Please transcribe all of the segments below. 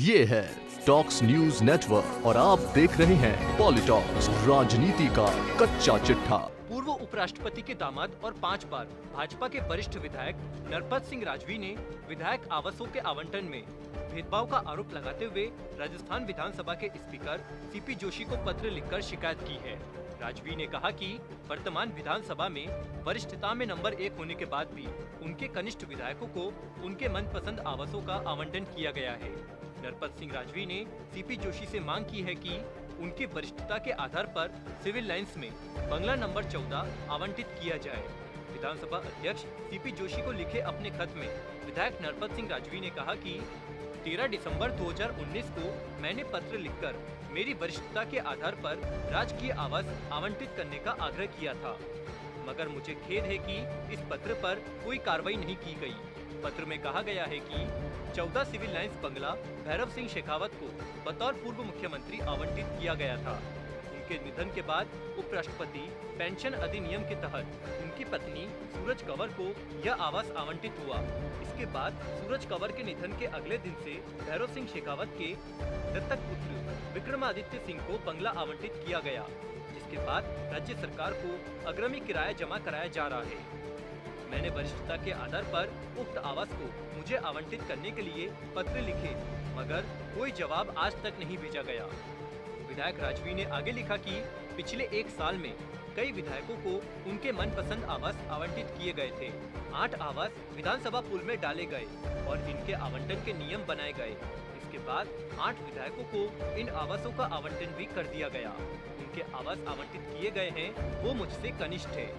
ये है talks news network और आप देख रहे हैं पॉलिटॉक्स, राजनीति का कच्चा चिट्ठा। पूर्व उपराष्ट्रपति के दामाद और 5 बार भाजपा के वरिष्ठ विधायक नरपत सिंह राजवी ने विधायक आवासों के आवंटन में भेदभाव का आरोप लगाते हुए राजस्थान विधानसभा के स्पीकर सीपी जोशी को पत्र लिखकर शिकायत की है। राजवी ने कहा कि वर्तमान विधानसभा में वरिष्ठता में नंबर 1 होने के बाद भी उनके कनिष्ठ विधायकों को उनके मनपसंद आवासों का आवंटन किया गया है। नरपत सिंह राजवी ने सीपी जोशी से मांग की है कि उनकी वरिष्ठता के आधार पर सिविल लाइंस में बंगला नंबर 14 आवंटित किया जाए। विधानसभा अध्यक्ष सीपी जोशी को लिखे अपने खत में विधायक नरपत सिंह राजवी ने कहा कि 13 दिसंबर 2019 को मैंने पत्र लिखकर मेरी वरिष्ठता के आधार पर राजकीय आवास आवंटित करने का आग्रह किया था, मगर मुझे खेद है कि इस पत्र पर कोई कार्रवाई नहीं की गई। पत्र में कहा गया है कि 14 सिविल लाइंस बंगला भैरव सिंह शेखावत को बतौर पूर्व मुख्यमंत्री आवंटित किया गया था। उनके निधन के बाद उपराष्ट्रपति पेंशन अधिनियम के तहत उनकी पत्नी सूरज कंवर को यह आवास आवंटित हुआ। इसके बाद सूरज कंवर के निधन के अगले दिन से भैरव सिंह शेखावत के दत्तक पुत्र विक्रमादित्य सिंह को बंगला आवंटित किया गया, जिसके बाद राज्य सरकार को अग्रिम किराया जमा कराया जा रहा है। मैंने वरिष्ठता के आधार पर उक्त आवास को मुझे आवंटित करने के लिए पत्र लिखे, मगर कोई जवाब आज तक नहीं भेजा गया। विधायक राजवी ने आगे लिखा कि पिछले 1 साल में कई विधायकों को उनके मनपसंद आवास आवंटित किए गए थे। 8 आवास विधानसभा पूल में डाले गए और इनके आवंटन के नियम बनाए गए। इसके बाद 8 विधायकों को इन आवासों का आवंटन भी कर दिया गया। उनके आवास आवंटित किए गए हैं, वो मुझसे कनिष्ठ है।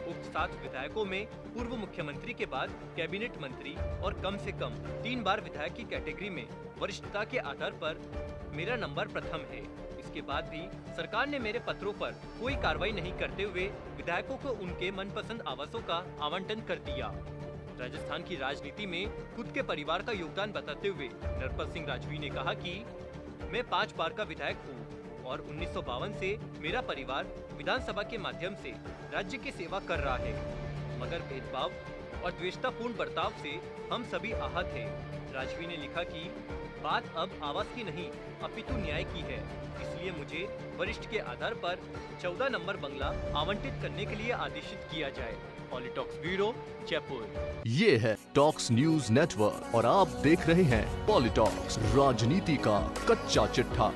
उक्त 7 विधायकों में पूर्व मुख्यमंत्री के बाद कैबिनेट मंत्री और कम से कम 3 बार विधायक की कैटेगरी में वरिष्ठता के आधार पर मेरा नंबर प्रथम है। इसके बाद भी सरकार ने मेरे पत्रों पर कोई कार्रवाई नहीं करते हुए विधायकों को उनके मनपसंद आवासों का आवंटन कर दिया। राजस्थान की राजनीति में खुद के परिवार का योगदान बताते हुए नरपत सिंह राजवी ने कहा कि मैं 5 बार का विधायक हूँ और 1952 से मेरा परिवार विधानसभा के माध्यम से राज्य की सेवा कर रहा है, मगर भेदभाव और द्वेषतापूर्ण बर्ताव से हम सभी आहत हैं। राजवी ने लिखा कि बात अब आवास की नहीं अपितु न्याय की है, इसलिए मुझे वरिष्ठ के आधार पर 14 नंबर बंगला आवंटित करने के लिए आदेशित किया जाए। पॉलिटॉक्स ब्यूरो, जयपुर। ये है टॉक्स न्यूज नेटवर्क और आप देख रहे हैं पॉलिटॉक्स, राजनीति का कच्चा चिट्ठा।